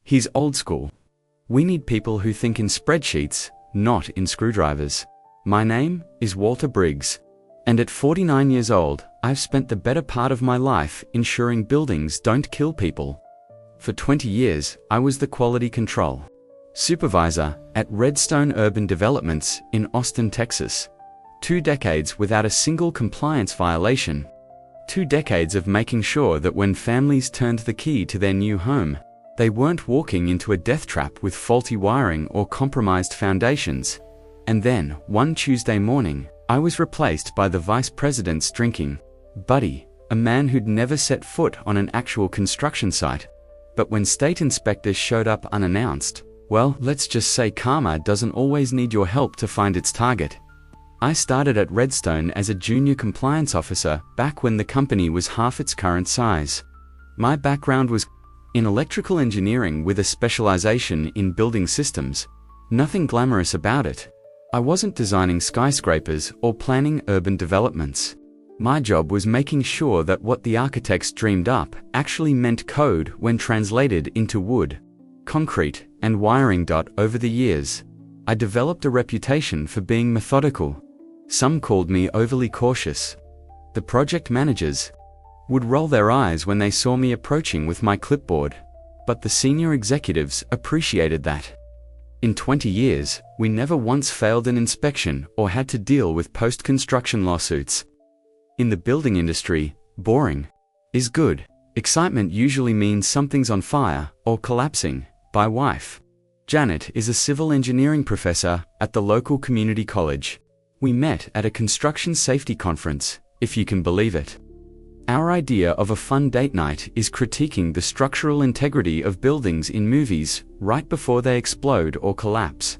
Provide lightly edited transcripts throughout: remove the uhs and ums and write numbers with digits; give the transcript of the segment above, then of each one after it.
He's old school. We need people who think in spreadsheets, not in screwdrivers. My name is Walter Briggs, and at 49 years old, I've spent the better part of my life ensuring buildings don't kill people. For 20 years, I was the quality control supervisor at Redstone Urban Developments in Austin, Texas. 2 decades without a single compliance violation. 2 decades of making sure that when families turned the key to their new home, they weren't walking into a death trap with faulty wiring or compromised foundations. And then, one Tuesday morning, I was replaced by the vice president's drinking buddy, a man who'd never set foot on an actual construction site. But when state inspectors showed up unannounced, well, let's just say karma doesn't always need your help to find its target. I started at Redstone as a junior compliance officer back when the company was half its current size. My background was in electrical engineering with a specialization in building systems. Nothing glamorous about it. I wasn't designing skyscrapers or planning urban developments. My job was making sure that what the architects dreamed up actually meant code when translated into wood, concrete, and wiring. Over the years, I developed a reputation for being methodical. Some called me overly cautious. The project managers would roll their eyes when they saw me approaching with my clipboard, but the senior executives appreciated that. In 20 years, we never once failed an inspection or had to deal with post-construction lawsuits. In the building industry, boring is good. Excitement usually means something's on fire or collapsing. My wife, Janet, is a civil engineering professor at the local community college. We met at a construction safety conference, if you can believe it. Our idea of a fun date night is critiquing the structural integrity of buildings in movies right before they explode or collapse.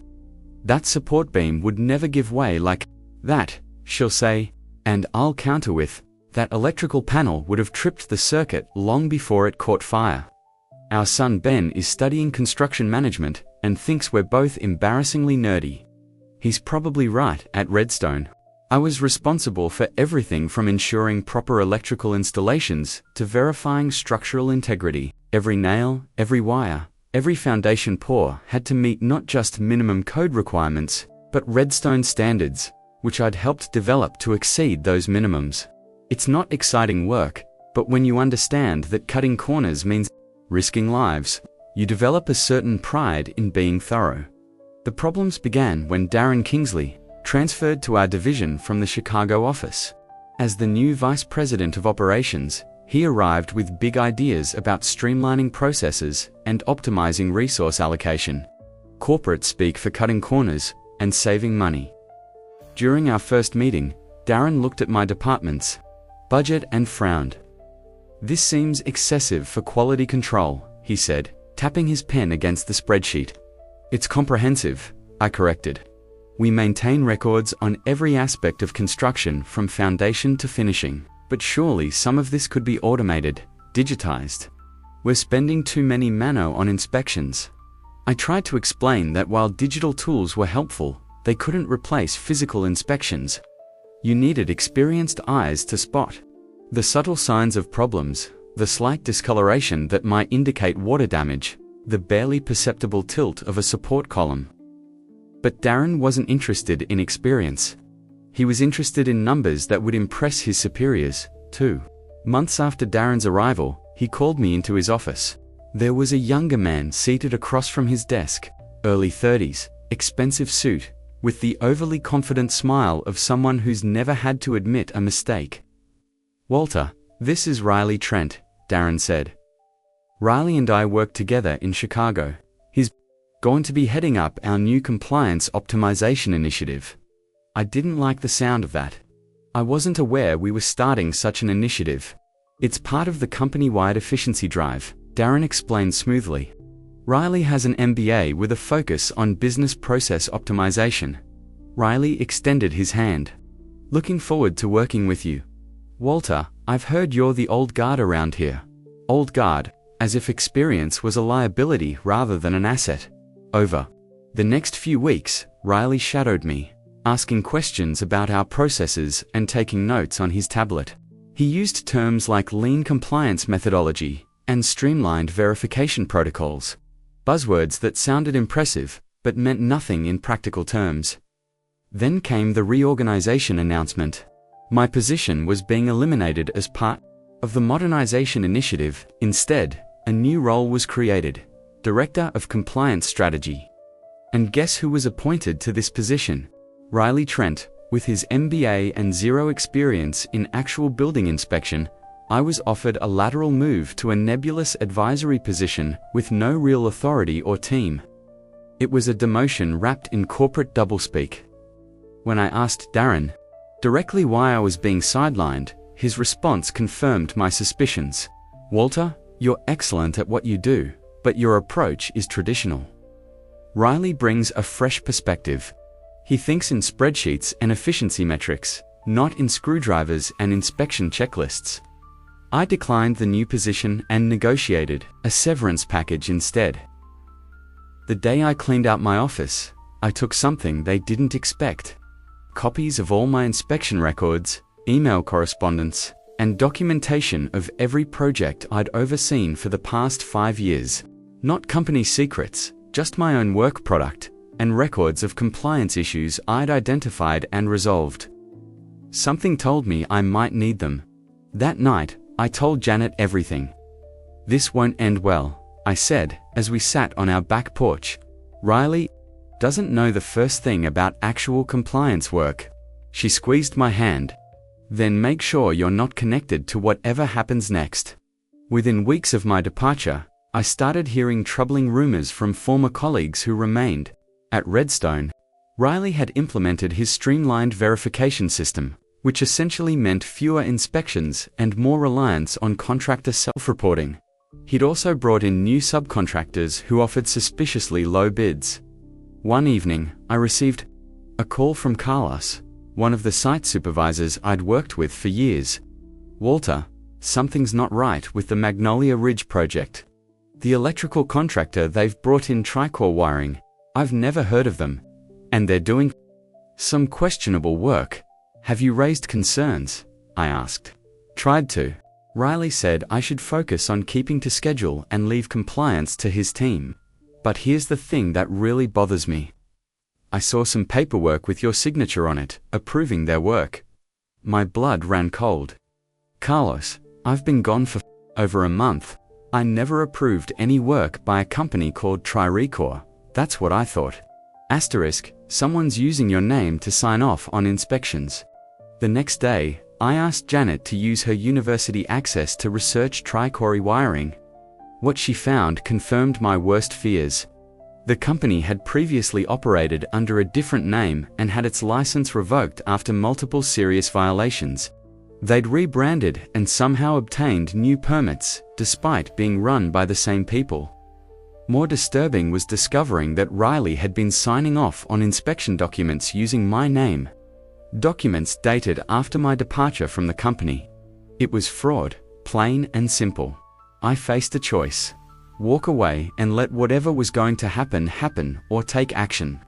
That support beam would never give way like that, she'll say, and I'll counter with, that electrical panel would have tripped the circuit long before it caught fire. Our son Ben is studying construction management and thinks we're both embarrassingly nerdy. He's probably right. At Redstone, I was responsible for everything from ensuring proper electrical installations to verifying structural integrity. Every nail, every wire, every foundation pour had to meet not just minimum code requirements, but Redstone standards, which I'd helped develop to exceed those minimums. It's not exciting work, but when you understand that cutting corners means risking lives, you develop a certain pride in being thorough. The problems began when Darren Kingsley transferred to our division from the Chicago office. As the new vice president of operations, he arrived with big ideas about streamlining processes and optimizing resource allocation. Corporate speak for cutting corners and saving money. During our first meeting, Darren looked at my department's budget and frowned. "This seems excessive for quality control," he said, tapping his pen against the spreadsheet. "It's comprehensive," I corrected. "We maintain records on every aspect of construction from foundation to finishing, but surely some of this could be automated, digitized. We're spending too many mano on inspections." I tried to explain that while digital tools were helpful, they couldn't replace physical inspections. You needed experienced eyes to spot the subtle signs of problems, the slight discoloration that might indicate water damage, the barely perceptible tilt of a support column. But Darren wasn't interested in experience. He was interested in numbers that would impress his superiors, too. Months after Darren's arrival, he called me into his office. There was a younger man seated across from his desk, early 30s, expensive suit, with the overly confident smile of someone who's never had to admit a mistake. "Walter, this is Riley Trent," Darren said. "Riley and I work together in Chicago. He's going to be heading up our new compliance optimization initiative." I didn't like the sound of that. I wasn't aware we were starting such an initiative. "It's part of the company-wide efficiency drive," Darren explained smoothly. "Riley has an MBA with a focus on business process optimization." Riley extended his hand. "Looking forward to working with you. Walter, I've heard you're the old guard around here." Old guard, as if experience was a liability rather than an asset. Over the next few weeks, Riley shadowed me, asking questions about our processes and taking notes on his tablet. He used terms like lean compliance methodology and streamlined verification protocols. Buzzwords that sounded impressive, but meant nothing in practical terms. Then came the reorganization announcement. My position was being eliminated as part of the modernization initiative. Instead, a new role was created, Director of Compliance Strategy. And guess who was appointed to this position? Riley Trent. With his MBA and zero experience in actual building inspection, I was offered a lateral move to a nebulous advisory position with no real authority or team. It was a demotion wrapped in corporate doublespeak. When I asked Darren directly why I was being sidelined, his response confirmed my suspicions. "Walter, you're excellent at what you do, but your approach is traditional." Riley brings a fresh perspective. He thinks in spreadsheets and efficiency metrics, not in screwdrivers and inspection checklists. I declined the new position and negotiated a severance package instead. The day I cleaned out my office, I took something they didn't expect. Copies of all my inspection records, email correspondence, and documentation of every project I'd overseen for the past 5 years. Not company secrets, just my own work product, and records of compliance issues I'd identified and resolved. Something told me I might need them. That night, I told Janet everything. "This won't end well," I said, as we sat on our back porch. "Riley doesn't know the first thing about actual compliance work." She squeezed my hand. "Then make sure you're not connected to whatever happens next." Within weeks of my departure, I started hearing troubling rumors from former colleagues who remained. At Redstone, Riley had implemented his streamlined verification system, which essentially meant fewer inspections and more reliance on contractor self-reporting. He'd also brought in new subcontractors who offered suspiciously low bids. One evening, I received a call from Carlos, one of the site supervisors I'd worked with for years. "Walter, something's not right with the Magnolia Ridge project. The electrical contractor they've brought in Tricore Wiring. I've never heard of them, and they're doing some questionable work. Have you raised concerns?" I asked. "Tried to." Riley said I should focus on keeping to schedule and leave compliance to his team. "But here's the thing that really bothers me. I saw some paperwork with your signature on it, approving their work." My blood ran cold. "Carlos, I've been gone for over a month. I never approved any work by a company called Tricore. That's what I thought. Asterisk, someone's using your name to sign off on inspections." The next day, I asked Janet to use her university access to research Tricore Wiring. What she found confirmed my worst fears. The company had previously operated under a different name and had its license revoked after multiple serious violations. They'd rebranded and somehow obtained new permits, despite being run by the same people. More disturbing was discovering that Riley had been signing off on inspection documents using my name. Documents dated after my departure from the company. It was fraud, plain and simple. I faced a choice: walk away and let whatever was going to happen happen, or take action.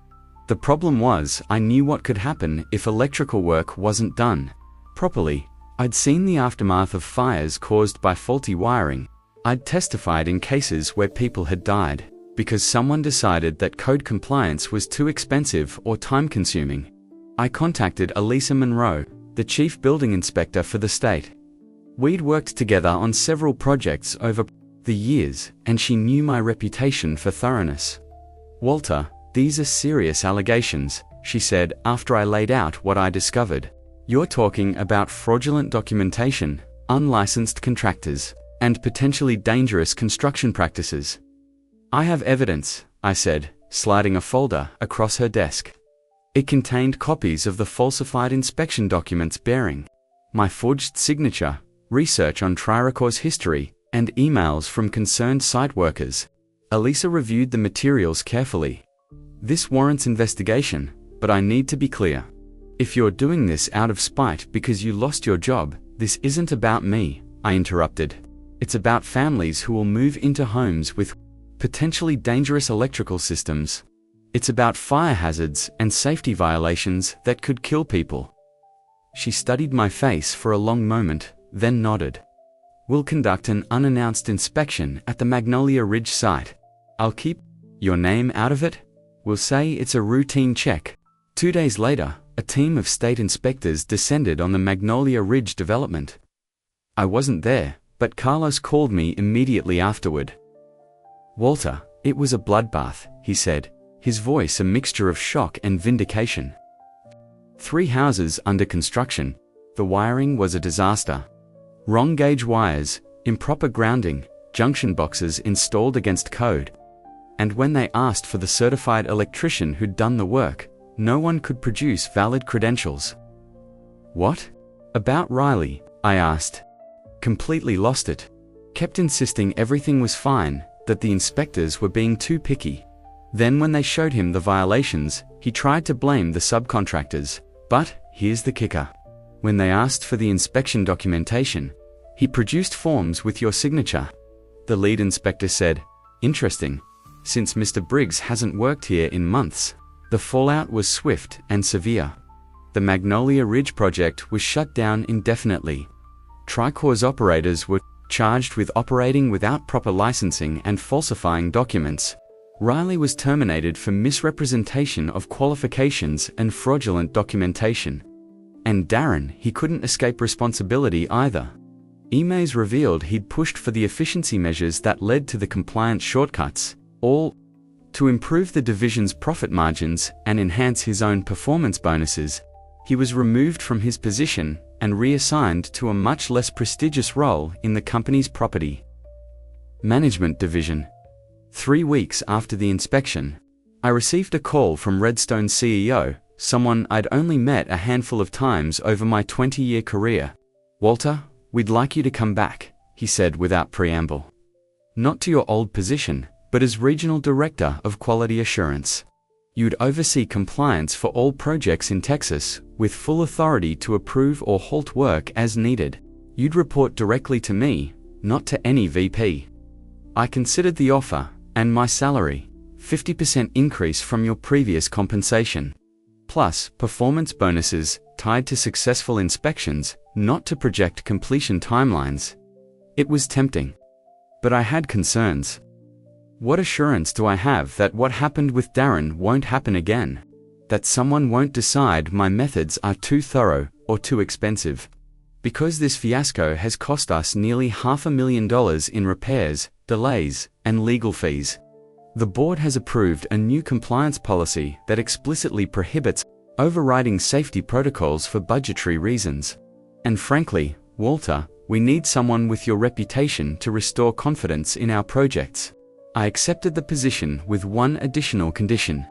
The problem was, I knew what could happen if electrical work wasn't done properly. I'd seen the aftermath of fires caused by faulty wiring. I'd testified in cases where people had died because someone decided that code compliance was too expensive or time-consuming. I contacted Elisa Monroe, the chief building inspector for the state. We'd worked together on several projects over the years, and she knew my reputation for thoroughness. "Walter, these are serious allegations," she said after I laid out what I discovered. "You're talking about fraudulent documentation, unlicensed contractors, and potentially dangerous construction practices." "I have evidence," I said, sliding a folder across her desk. It contained copies of the falsified inspection documents bearing my forged signature, research on Tricore's history, and emails from concerned site workers. Elisa reviewed the materials carefully. "This warrants investigation, but I need to be clear. If you're doing this out of spite because you lost your job, this isn't about me," I interrupted. "It's about families who will move into homes with potentially dangerous electrical systems. It's about fire hazards and safety violations that could kill people." She studied my face for a long moment, then nodded. "We'll conduct an unannounced inspection at the Magnolia Ridge site. I'll keep Your name out of it? We'll say it's a routine check. 2 days later, a team of state inspectors descended on the Magnolia Ridge development. I wasn't there, but Carlos called me immediately afterward. "Walter, it was a bloodbath," he said, his voice a mixture of shock and vindication. 3 houses under construction. The wiring was a disaster. Wrong gauge wires, improper grounding, junction boxes installed against code. And when they asked for the certified electrician who'd done the work, no one could produce valid credentials. "What? About Riley?" I asked. Completely lost it. Kept insisting everything was fine, that the inspectors were being too picky. Then when they showed him the violations, he tried to blame the subcontractors. But here's the kicker. When they asked for the inspection documentation, he produced forms with your signature. The lead inspector said, "Interesting. Since Mr. Briggs hasn't worked here in months." The fallout was swift and severe. The Magnolia Ridge project was shut down indefinitely. Tricor's operators were charged with operating without proper licensing and falsifying documents. Riley was terminated for misrepresentation of qualifications and fraudulent documentation. And Darren, he couldn't escape responsibility either. Emails revealed he'd pushed for the efficiency measures that led to the compliance shortcuts, all to improve the division's profit margins and enhance his own performance bonuses. He was removed from his position and reassigned to a much less prestigious role in the company's property management division. 3 weeks after the inspection, I received a call from Redstone's CEO, someone I'd only met a handful of times over my 20-year career. "Walter, we'd like you to come back," he said without preamble. "Not to your old position, but as Regional Director of Quality Assurance. You'd oversee compliance for all projects in Texas, with full authority to approve or halt work as needed. You'd report directly to me, not to any VP. I considered the offer, and my salary, 50% increase from your previous compensation. Plus, performance bonuses tied to successful inspections, not to project completion timelines. It was tempting. But I had concerns. What assurance do I have that what happened with Darren won't happen again? That someone won't decide my methods are too thorough or too expensive? Because this fiasco has cost us nearly $500,000 in repairs, delays, and legal fees. The board has approved a new compliance policy that explicitly prohibits overriding safety protocols for budgetary reasons. And frankly, Walter, we need someone with your reputation to restore confidence in our projects. I accepted the position with one additional condition.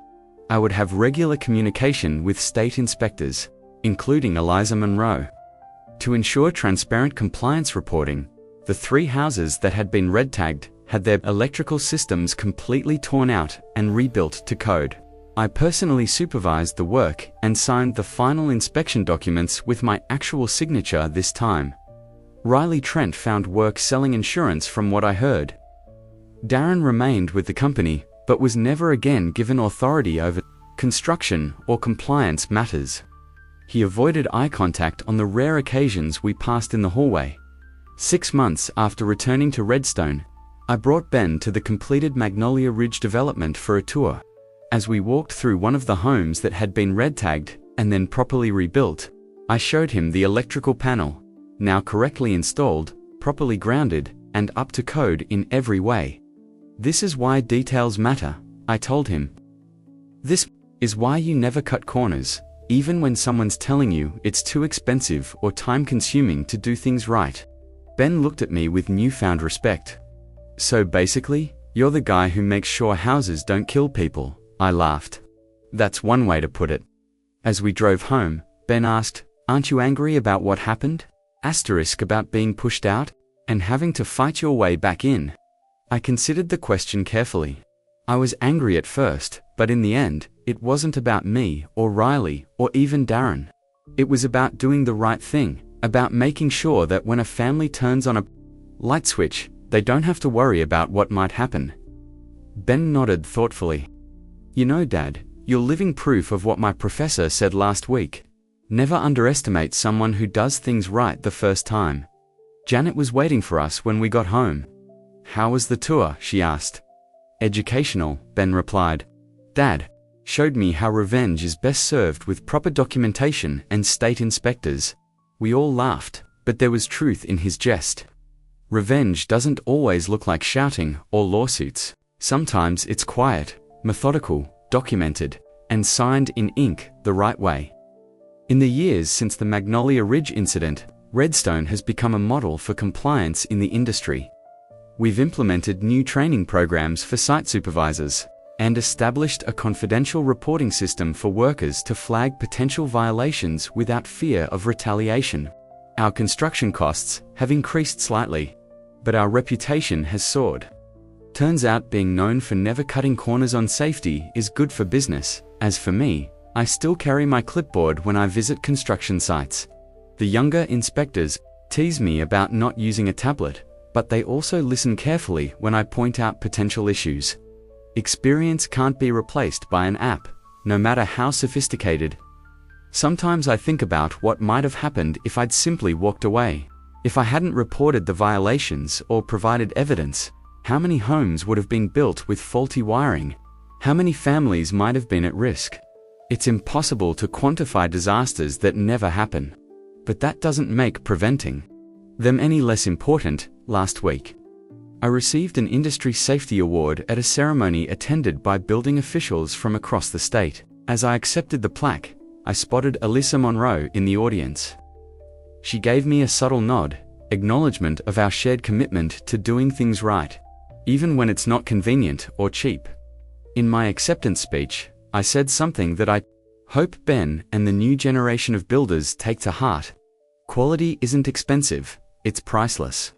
I would have regular communication with state inspectors, including Eliza Monroe. To ensure transparent compliance reporting, the 3 houses that had been red tagged had their electrical systems completely torn out and rebuilt to code. I personally supervised the work and signed the final inspection documents with my actual signature this time. Riley Trent found work selling insurance from what I heard. Darren remained with the company, but was never again given authority over construction or compliance matters. He avoided eye contact on the rare occasions we passed in the hallway. 6 months after returning to Redstone, I brought Ben to the completed Magnolia Ridge development for a tour. As we walked through one of the homes that had been red tagged and then properly rebuilt, I showed him the electrical panel, now correctly installed, properly grounded, and up to code in every way. "This is why details matter," I told him. "This is why you never cut corners, even when someone's telling you it's too expensive or time-consuming to do things right." Ben looked at me with newfound respect. "So basically, you're the guy who makes sure houses don't kill people," I laughed. "That's one way to put it." As we drove home, Ben asked, "Aren't you angry about what happened? About being pushed out and having to fight your way back in?" I considered the question carefully. I was angry at first, but in the end, it wasn't about me or Riley or even Darren. It was about doing the right thing, about making sure that when a family turns on a light switch, they don't have to worry about what might happen. Ben nodded thoughtfully. "You know, Dad, you're living proof of what my professor said last week. Never underestimate someone who does things right the first time." Janet was waiting for us when we got home. "How was the tour?" she asked. Educational, Ben replied. Dad showed me how revenge is best served with proper documentation and state inspectors. We all laughed, but there was truth in his jest. Revenge doesn't always look like shouting or lawsuits. Sometimes it's quiet, methodical, documented, and signed in ink the right way. In the years since the Magnolia Ridge incident, Redstone has become a model for compliance in the industry. We've implemented new training programs for site supervisors and established a confidential reporting system for workers to flag potential violations without fear of retaliation. Our construction costs have increased slightly, but our reputation has soared. Turns out being known for never cutting corners on safety is good for business. As for me, I still carry my clipboard when I visit construction sites. The younger inspectors tease me about not using a tablet, but they also listen carefully when I point out potential issues. Experience can't be replaced by an app, no matter how sophisticated. Sometimes I think about what might have happened if I'd simply walked away. If I hadn't reported the violations or provided evidence, how many homes would have been built with faulty wiring? How many families might have been at risk? It's impossible to quantify disasters that never happen. But that doesn't make preventing them any less important. Last week, I received an industry safety award at a ceremony attended by building officials from across the state. As I accepted the plaque, I spotted Alyssa Monroe in the audience. She gave me a subtle nod, acknowledgement of our shared commitment to doing things right, even when it's not convenient or cheap. In my acceptance speech, I said something that I hope Ben and the new generation of builders take to heart. Quality isn't expensive, it's priceless.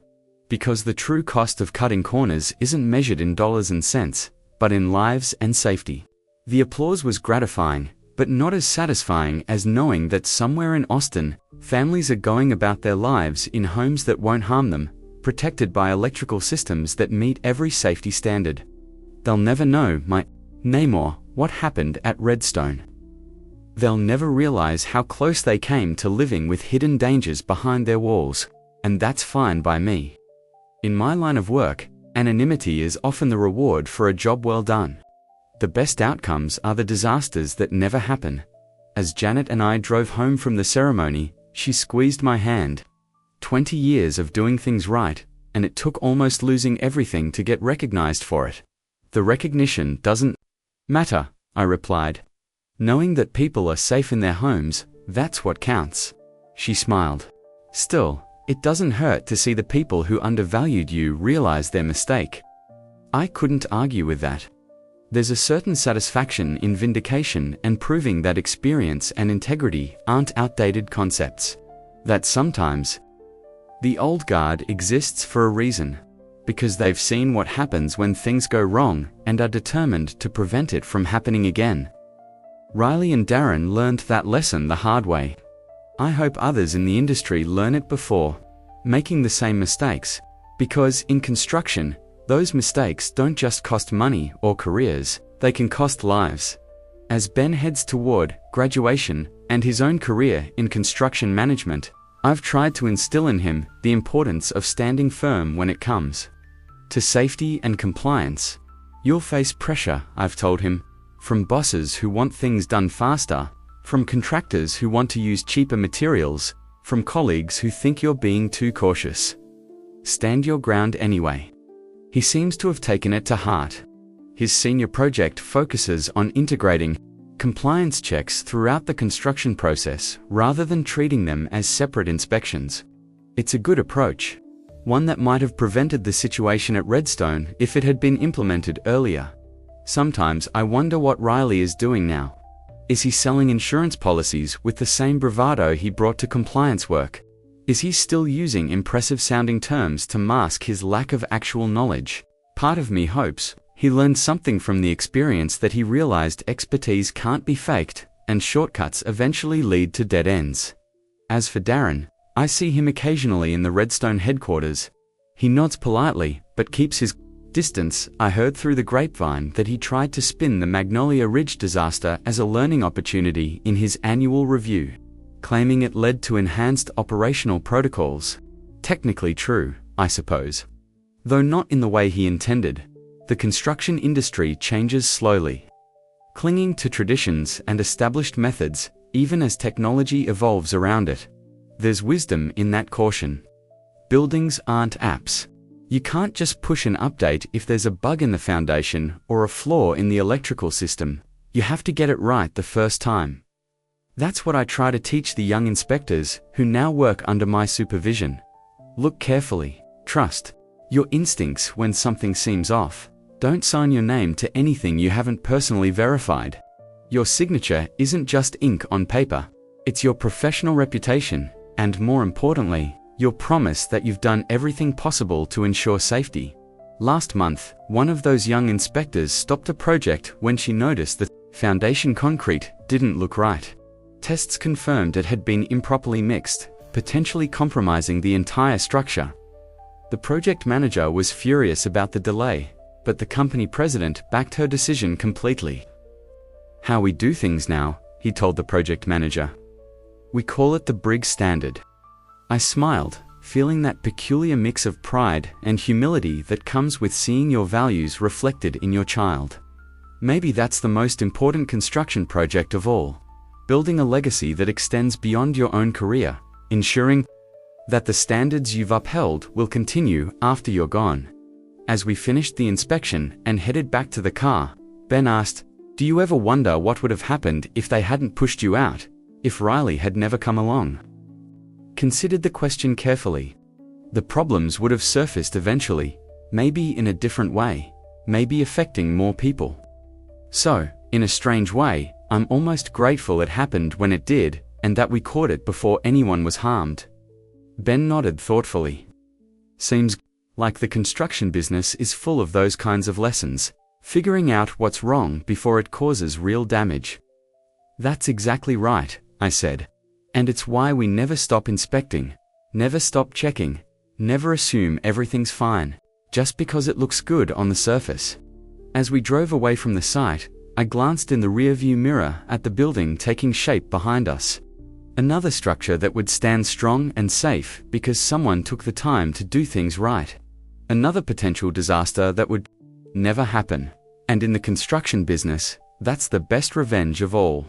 Because the true cost of cutting corners isn't measured in dollars and cents, but in lives and safety. The applause was gratifying, but not as satisfying as knowing that somewhere in Austin, families are going about their lives in homes that won't harm them, protected by electrical systems that meet every safety standard. They'll never know my name or what happened at Redstone. They'll never realize how close they came to living with hidden dangers behind their walls, and that's fine by me. In my line of work, anonymity is often the reward for a job well done. The best outcomes are the disasters that never happen. As Janet and I drove home from the ceremony, she squeezed my hand. 20 years of doing things right, and it took almost losing everything to get recognized for it. The recognition doesn't matter, I replied. Knowing that people are safe in their homes, that's what counts. She smiled. Still, it doesn't hurt to see the people who undervalued you realize their mistake. I couldn't argue with that. There's a certain satisfaction in vindication and proving that experience and integrity aren't outdated concepts. That sometimes the old guard exists for a reason, because they've seen what happens when things go wrong and are determined to prevent it from happening again. Riley and Darren learned that lesson the hard way. I hope others in the industry learn it before making the same mistakes, because in construction, those mistakes don't just cost money or careers, they can cost lives. As Ben heads toward graduation and his own career in construction management, I've tried to instill in him the importance of standing firm when it comes to safety and compliance. You'll face pressure, I've told him, from bosses who want things done faster, from contractors who want to use cheaper materials, from colleagues who think you're being too cautious. Stand your ground anyway. He seems to have taken it to heart. His senior project focuses on integrating compliance checks throughout the construction process rather than treating them as separate inspections. It's a good approach, one that might have prevented the situation at Redstone if it had been implemented earlier. Sometimes I wonder what Riley is doing now. Is he selling insurance policies with the same bravado he brought to compliance work? Is he still using impressive-sounding terms to mask his lack of actual knowledge? Part of me hopes he learned something from the experience that he realized expertise can't be faked, and shortcuts eventually lead to dead ends. As for Darren, I see him occasionally in the Redstone headquarters. He nods politely, but keeps his distance. I heard through the grapevine that he tried to spin the Magnolia Ridge disaster as a learning opportunity in his annual review, claiming it led to enhanced operational protocols. Technically true, I suppose, though not in the way he intended. The construction industry changes slowly, clinging to traditions and established methods, even as technology evolves around it. There's wisdom in that caution. Buildings aren't apps. You can't just push an update if there's a bug in the foundation or a flaw in the electrical system. You have to get it right the first time. That's what I try to teach the young inspectors who now work under my supervision. Look carefully, trust your instincts when something seems off. Don't sign your name to anything you haven't personally verified. Your signature isn't just ink on paper. It's your professional reputation, and more importantly, your promise that you've done everything possible to ensure safety. Last month, one of those young inspectors stopped a project when she noticed the foundation concrete didn't look right. Tests confirmed it had been improperly mixed, potentially compromising the entire structure. The project manager was furious about the delay, but the company president backed her decision completely. "How we do things now," he told the project manager. "We call it the Briggs Standard." I smiled, feeling that peculiar mix of pride and humility that comes with seeing your values reflected in your child. Maybe that's the most important construction project of all. Building a legacy that extends beyond your own career, ensuring that the standards you've upheld will continue after you're gone. As we finished the inspection and headed back to the car, Ben asked, "Do you ever wonder what would have happened if they hadn't pushed you out? If Riley had never come along?" Considered the question carefully. The problems would have surfaced eventually, maybe in a different way, maybe affecting more people. So, in a strange way, I'm almost grateful it happened when it did, and that we caught it before anyone was harmed. Ben nodded thoughtfully. Seems like the construction business is full of those kinds of lessons, figuring out what's wrong before it causes real damage. That's exactly right, I said. And it's why we never stop inspecting, never stop checking, never assume everything's fine, just because it looks good on the surface. As we drove away from the site, I glanced in the rearview mirror at the building taking shape behind us. Another structure that would stand strong and safe because someone took the time to do things right. Another potential disaster that would never happen. And in the construction business, that's the best revenge of all.